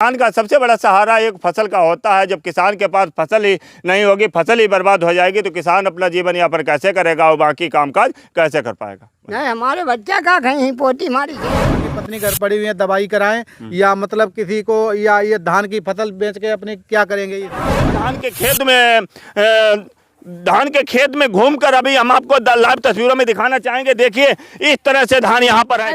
किसान का सबसे बड़ा सहारा एक फसल का होता है। जब किसान के पास फसल ही नहीं होगी, फसल ही बर्बाद हो जाएगी, तो किसान अपना जीवन यापन कैसे करेगा और बाकी कामकाज कैसे कर पाएगा। नहीं, हमारे बच्चा का कहीं पोती मारी पत्नी घर पड़ी हुई है, दवाई कराएं या मतलब किसी को, या ये धान की फसल बेच के अपने क्या करेंगे। धान के खेत में घूमकर अभी हम आपको लाइव तस्वीरों में दिखाना चाहेंगे। देखिए इस तरह से धान यहाँ पर है।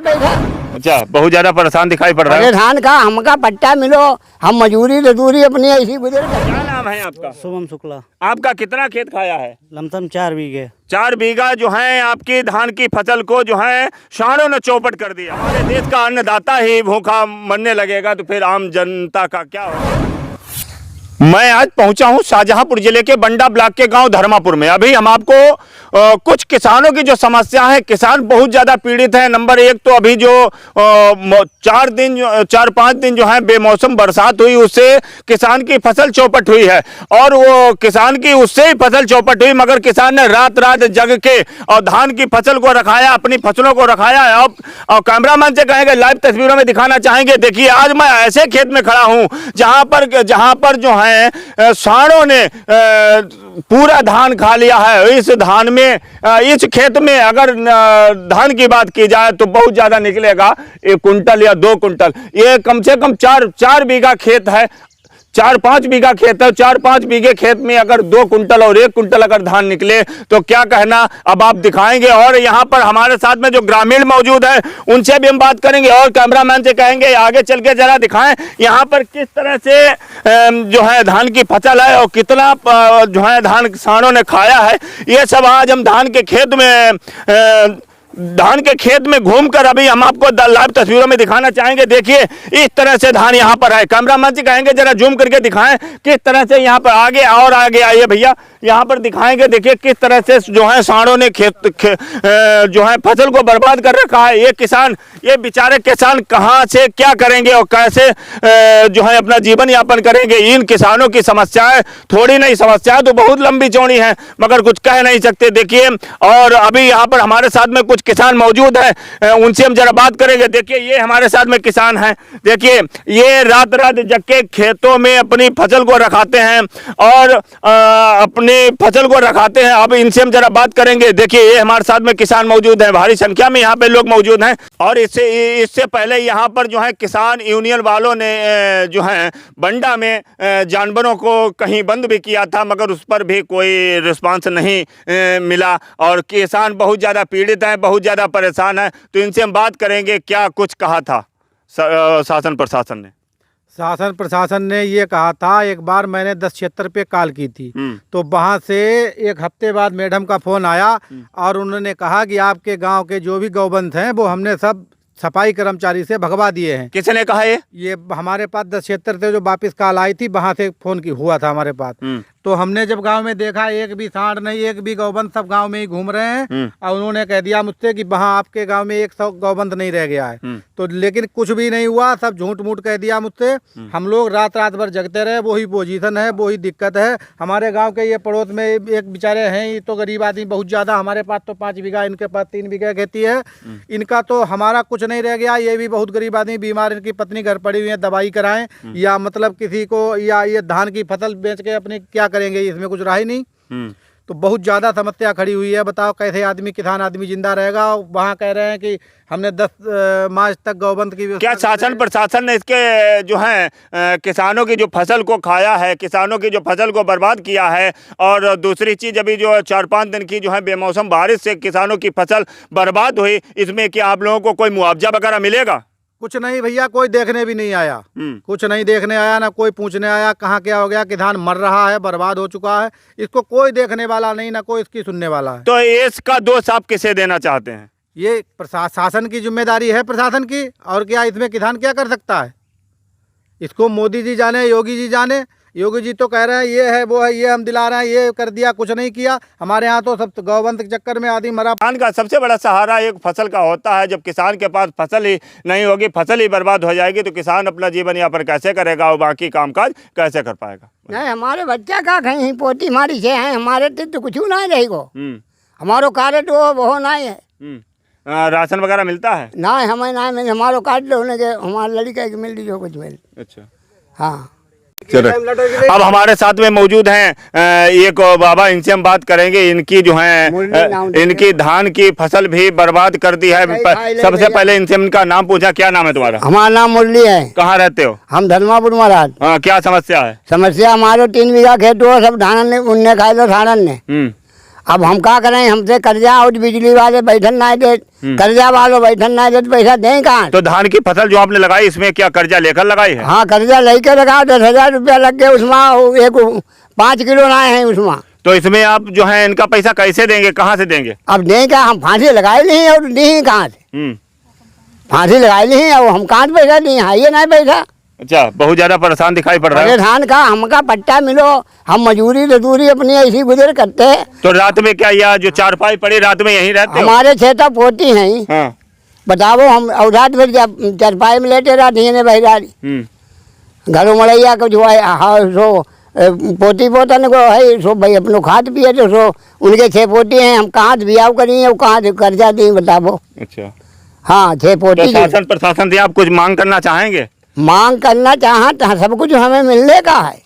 अच्छा, बहुत ज्यादा परेशान दिखाई पड़ रहा है। धान का हमका पट्टा मिलो, हम मजदूरी अपनी ऐसी गुजर। क्या नाम है आपका? शुभम शुक्ला। आपका कितना खेत खाया है? लमसम 4 बीघे। 4 बीघा जो है आपकी धान की फसल को जो है सांडों ने चौपट कर दिया। हमारे देश का अन्नदाता ही भूखा मरने लगेगा तो फिर आम जनता का क्या होगा। मैं आज पहुंचा हूं शाहजहांपुर जिले के बंडा ब्लॉक के गांव धर्मापुर में। अभी हम आपको कुछ किसानों की जो समस्या है, किसान बहुत ज़्यादा पीड़ित है। नंबर 1 तो अभी जो 4-5 दिन जो है बेमौसम बरसात हुई, उससे किसान की फसल चौपट हुई है। और वो किसान की उससे ही फसल चौपट हुई, मगर किसान ने रात रात जग के और धान की फसल को रखाया, अपनी फसलों को रखाया। और कैमरामैन से कहेंगे लाइव तस्वीरों में दिखाना चाहेंगे। देखिए आज मैं ऐसे खेत में खड़ा हूँ जहाँ पर जो है सांडों ने पूरा धान खा लिया है। इस धान में, इस खेत में अगर धान की बात की जाए तो बहुत ज्यादा निकलेगा, 1 कुंटल या 2 कुंटल। ये कम से कम 4 बीघा खेत है, 4-5 बीघा खेत है। 4-5 बीघे खेत में अगर 2 कुंटल और 1 कुंटल अगर धान निकले तो क्या कहना, अब आप दिखाएंगे। और यहाँ पर हमारे साथ में जो ग्रामीण मौजूद है उनसे भी हम बात करेंगे और कैमरामैन से कहेंगे आगे चल के जरा दिखाएं यहाँ पर किस तरह से जो है धान की फसल है और कितना जो है धान किसानों ने खाया है। ये सब आज हम धान के खेत में घूमकर अभी हम आपको लाइव तस्वीरों में दिखाना चाहेंगे। देखिए इस तरह से धान यहाँ पर है। कैमरामैन से कहेंगे जरा जूम करके दिखाएं किस तरह से यहाँ पर आगे आइए भैया, यहाँ पर दिखाएंगे। देखिए किस तरह से जो है सांडों ने जो है फसल को बर्बाद कर रखा है। ये बेचारे किसान कहाँ से क्या करेंगे और कैसे जो है अपना जीवन यापन करेंगे। इन किसानों की समस्याएं थोड़ी नहीं, समस्याएं तो बहुत लंबी चौड़ी हैं, मगर कुछ कह नहीं सकते। देखिए, और अभी यहाँ पर हमारे साथ में कुछ किसान मौजूद हैं, उनसे हम जरा बात करेंगे। देखिए ये हमारे साथ में किसान हैं। देखिए ये रात रात जग के खेतों में अपनी फसल को रखाते हैं और अपनी फसल को रखाते हैं। अब इनसे हम जरा बात करेंगे। देखिए ये हमारे साथ में किसान मौजूद हैं, भारी संख्या में यहाँ पे लोग मौजूद हैं। और इससे पहले यहाँ पर जो है किसान यूनियन वालों ने जो है बंडा में जानवरों को कहीं बंद भी किया था, मगर उस पर भी कोई रिस्पांस नहीं मिला। और किसान बहुत ज़्यादा पीड़ित हैं, बहुत ज़्यादा परेशान है। तो इनसे हम बात करेंगे क्या कुछ कहा था शासन प्रशासन ने ये कहा था। एक बार मैंने 1076 पे कॉल की थी, तो वहाँ से 1 हफ्ते बाद मैडम का फ़ोन आया और उन्होंने कहा कि आपके गांव के जो भी गौवंश हैं वो हमने सब सफाई कर्मचारी से भगवा दिए हैं। किसने कहा ये हमारे पास 1076 से जो वापस कॉल आई थी, वहाँ से फ़ोन हुआ था हमारे पास। तो हमने जब गांव में देखा, एक भी सांड नहीं, एक भी गौवंश, सब गांव में ही घूम रहे हैं। और उन्होंने कह दिया मुझसे कि वहाँ आपके गांव में 100 गौवंश नहीं रह गया है। तो लेकिन कुछ भी नहीं हुआ, सब झूठ मूठ कह दिया मुझसे। हम लोग रात भर जगते रहे। वही पोजीशन है, वही दिक्कत है। हमारे गाँव के ये पड़ोस में एक बेचारे हैं, ये तो गरीब आदमी बहुत ज़्यादा, हमारे पास तो 5 बीघा, इनके पास 3 बीघा खेती है। इनका तो हमारा कुछ नहीं रह गया। ये भी बहुत गरीब आदमी, बीमार, इनकी पत्नी घर पड़ी हुई है, दवाई कराएं या मतलब किसी को, या ये धान की फसल बेच के अपनी क्या करेंगे, इसमें कुछ रहा ही नहीं। तो बहुत ज़्यादा समस्या खड़ी हुई है। बताओ कैसे आदमी, किसान आदमी जिंदा रहेगा। वहाँ कह रहे हैं कि हमने 10 मार्च तक गौवंश की क्या शासन प्रशासन ने इसके जो है किसानों की जो फसल को खाया है, किसानों की जो फसल को बर्बाद किया है। और दूसरी चीज़, अभी जो 4-5 दिन की जो है बेमौसम बारिश से किसानों की फसल बर्बाद हुई, इसमें क्या आप लोगों को कोई मुआवजा वगैरह मिलेगा? कुछ नहीं भैया, कोई देखने भी नहीं आया। कुछ नहीं देखने आया, ना कोई पूछने आया कहाँ क्या हो गया, कि धान मर रहा है, बर्बाद हो चुका है। इसको कोई देखने वाला नहीं, ना कोई इसकी सुनने वाला है। तो इसका दोष आप किसे देना चाहते हैं? ये शासन की जिम्मेदारी है, प्रशासन की। और क्या इसमें किसान क्या कर सकता है? इसको मोदी जी जाने, योगी जी जाने। योगी जी तो कह रहे हैं ये है, वो है, ये हम दिला रहे हैं, ये कर दिया, कुछ नहीं किया। हमारे यहाँ तो सब गौवंश के चक्कर में आदमी मरा। किसान का सबसे बड़ा सहारा एक फसल का होता है। जब किसान के पास फसल ही नहीं होगी, फसल ही बर्बाद हो जाएगी, तो किसान अपना जीवन यापन कैसे करेगा और बाकी कामकाज कैसे कर पाएगा। नहीं, हमारे बच्चा का कहीं पोती मारी से है, हमारे तो कुछ नहीं रहेगो। हमारो कार्ड वो नहीं है। राशन वगैरह मिलता है? ना, हमें ना मिले। हमारो कार्ड होने के हमारे लड़के के मिल जो कुछ मिल। अच्छा, हाँ। चलो अब हमारे साथ में मौजूद हैं एक बाबा, इनसे हम बात करेंगे। इनकी जो है इनकी धान की फसल भी बर्बाद कर दी है। सबसे पहले इनसे इनका नाम पूछा। क्या नाम है तुम्हारा? हमारा नाम मुरली है। कहाँ रहते हो? हम धर्मापुर महाराज। हाँ, क्या समस्या है? समस्या हमारे 3 बीघा खेत हुआ, सब धान ने उनने खाए लो धानन ने। अब हम क्या करें, हमसे कर्जा और बिजली वाले बैठन ना दे, कर्जा वालों बैठन ना दे तो पैसा दें कहाँ? तो धान की फसल जो आपने लगाई इसमें क्या कर्जा लेकर लगाई है? हाँ, कर्जा लेकर लगा, 10,000 रुपया लग गए उसमें, एक 5 किलो ना है उसमें। तो इसमें आप जो है इनका पैसा कैसे देंगे, कहाँ से देंगे? अब दें क्या, हम फांसी लगाए ली और दी कहाँ से? फांसी लगाई ली और हम कहाँ से पैसा दी? हाँ, ये नहीं पैसा। अच्छा, बहुत ज्यादा परेशान दिखाई पड़ रहा है। धान का हमका पट्टा मिलो, हम मजूरी मजदूरी अपनी ऐसी गुजर करते हैं। तो रात में क्या यह जो चारपाई पड़ी रात में यहीं रहते हो? हमारे 6 पोती हैं। हाँ। बताओ, हम और रात भर चारपाई में लेटे रहती है बहरारी। घरों मड़ैया को जो है, हाँ, सो पोती पोतन को है, सो भाई अपनो खाद पिए, तो सो उनके 6 पोती हैं, हम कहाँ से बियाह करिए और कहाँ से कर्जा दी, बताओ। अच्छा, हाँ, 6 पोती। तो शासन प्रशासन से आप कुछ मांग करना चाहेंगे? मांग करना चाहते हैं, सब कुछ हमें मिलने का है।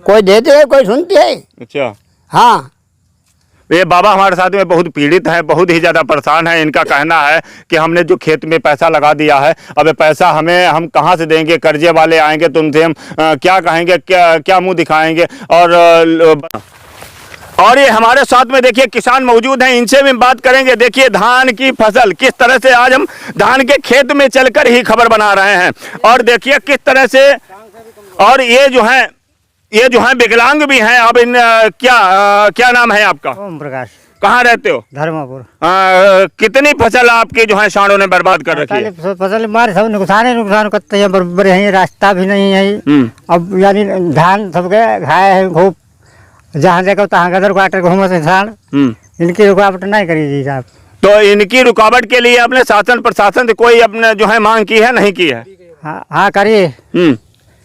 कोई देते है, कोई सुनते है। अच्छा, हाँ। ये बाबा हमारे साथ में बहुत पीड़ित है, बहुत ही ज़्यादा परेशान है। इनका कहना है कि हमने जो खेत में पैसा लगा दिया है, अब ये पैसा हम कहाँ से देंगे? कर्जे वाले आएंगे तो उनसे हम क्या कहेंगे, क्या मुंह दिखाएंगे? और ये हमारे साथ में देखिए किसान मौजूद हैं, इनसे भी बात करेंगे। देखिए धान की फसल किस तरह से, आज हम धान के खेत में चलकर ही खबर बना रहे हैं। और देखिए किस तरह से, और ये जो है विकलांग भी हैं। अब इन क्या नाम है आपका? ओम प्रकाश। कहाँ रहते हो? धर्मापुर। कितनी फसल आपकी जो है सांडों ने बर्बाद कर रखी है? फसल मारे सब नुकसान करते हैं, बड़े हैं, रास्ता भी नहीं है। अब यानी धान सबके घाय है खूब, जहाँ देखो तहाँ गदर काटे घूमो से इंसान। इनकी रुकावट नहीं करी जी साहब। तो इनकी रुकावट के लिए अपने शासन प्रशासन से कोई अपने जो है मांग की है, नहीं की है? हाँ करिए।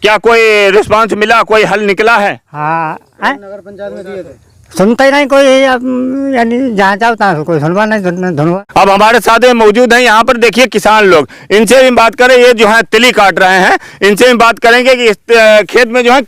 क्या कोई रिस्पांस मिला, कोई हल निकला है? हाँ, नगर पंचायत में दिए थे, सुनता ही नहीं कोई। यानी जहाँ जाओ तहाँ कोई सुनवा नहीं धुनवा। अब हमारे साथ में मौजूद हैं यहाँ पर देखिए किसान लोग, इनसे भी बात करें। ये जो है तिली काट रहे हैं, इनसे भी बात करेंगे कि इस खेत में जो है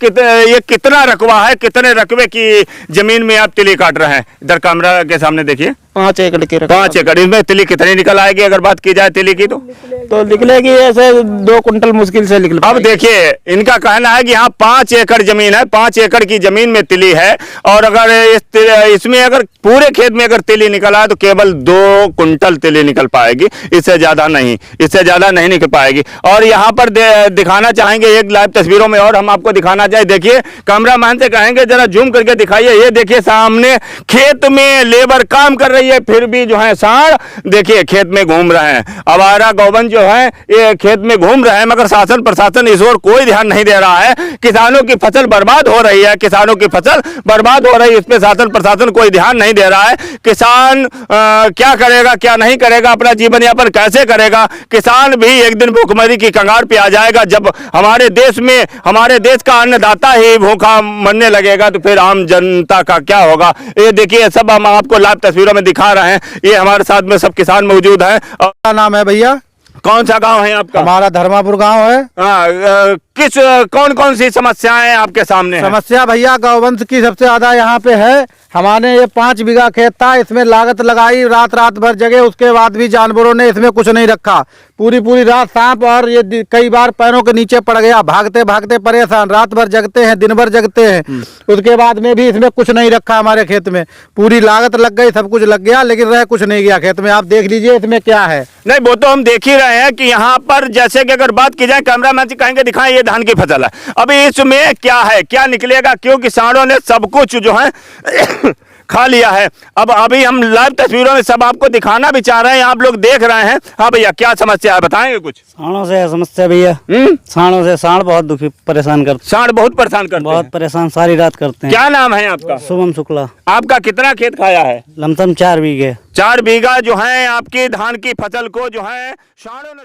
ये कितना रकबा है, कितने रकबे की जमीन में आप तिली काट रहे हैं? इधर कैमरा के सामने देखिए। 5 एकड़ के 5 एकड़। इसमें तिली कितनी निकल आएगी अगर बात की जाए तिली की? तो निकलेगी ऐसे 2 कुंटल मुश्किल से निकल। अब देखिए इनका कहना है कि यहाँ 5 एकड़ जमीन है, 5 एकड़ की जमीन में तिली है, और अगर इसमें अगर पूरे खेत में अगर तिली निकल आए तो केवल 2 कुंटल तिली निकल पाएगी, इससे ज्यादा नहीं निकल पाएगी। और यहाँ पर दिखाना चाहेंगे एक लाइव तस्वीरों में, और हम आपको दिखाना चाहे। देखिए कैमरामैन से कहेंगे जरा जूम करके दिखाइए। ये देखिए सामने खेत में लेबर काम कर रही है, फिर भी जो है सांड देखिए खेत में घूम रहे हैं। आवारा गौवन जो है ये खेत में घूम रहे हैं, मगर शासन प्रशासन इस ओर कोई ध्यान नहीं दे रहा है। किसानों की फसल बर्बाद हो रही है, किसानों की फसल बर्बाद हो रही है, इस पे शासन प्रशासन कोई ध्यान नहीं दे रहा है। किसान क्या करेगा, क्या नहीं करेगा, अपना जीवन यापन कैसे करेगा? किसान भी एक दिन भूखमरी की कगार पे आ जाएगा। जब हमारे देश का अन्नदाता ही भूखा मरने लगेगा तो फिर आम जनता का क्या होगा? ये देखिए सब हम आपको लाइव तस्वीरों में दिखा रहे हैं। ये हमारे साथ में सब किसान मौजूद हैं। क्या नाम है भैया? कौन सा गांव है आपका? हमारा धर्मापुर गांव है। कौन सी समस्याएं आपके सामने हैं? समस्या भैया गौवंश की सबसे ज्यादा यहाँ पे है। हमारे ये 5 बीघा खेत था, इसमें लागत लगाई, रात भर जगे, उसके बाद भी जानवरों ने इसमें कुछ नहीं रखा। पूरी रात सांप, और ये कई बार पैरों के नीचे पड़ गया, भागते भागते परेशान, रात भर जगते हैं, दिन भर जगते हैं। उसके बाद में भी इसमें कुछ नहीं रखा। हमारे खेत में पूरी लागत लग गई, सब कुछ लग गया, लेकिन रह कुछ नहीं गया खेत में। आप देख लीजिए इसमें क्या है। नहीं, वो तो हम देख ही रहे हैं कि यहाँ पर जैसे कि अगर बात की जाए, कैमरामैन से कहेंगे दिखाएं, ये धान की फसल है। अभी इसमें क्या है, क्या निकलेगा, क्योंकि सांडों ने सब कुछ जो है खा लिया है। अब अभी हम लाइव तस्वीरों में सब आपको दिखाना भी चाह रहे हैं, आप लोग देख रहे हैं। हाँ भैया, क्या समस्या है, बताएंगे कुछ? सांडों से समस्या भैया। सांडों से सांड बहुत दुखी परेशान करते। सांड बहुत परेशान करते हैं। बहुत परेशान, सारी रात करते हैं। क्या नाम है आपका? शुभम शुक्ला। आपका कितना खेत खाया है? लमसम 4 बीघे। 4 बीघा जो है आपकी धान की फसल को जो है सांडों ने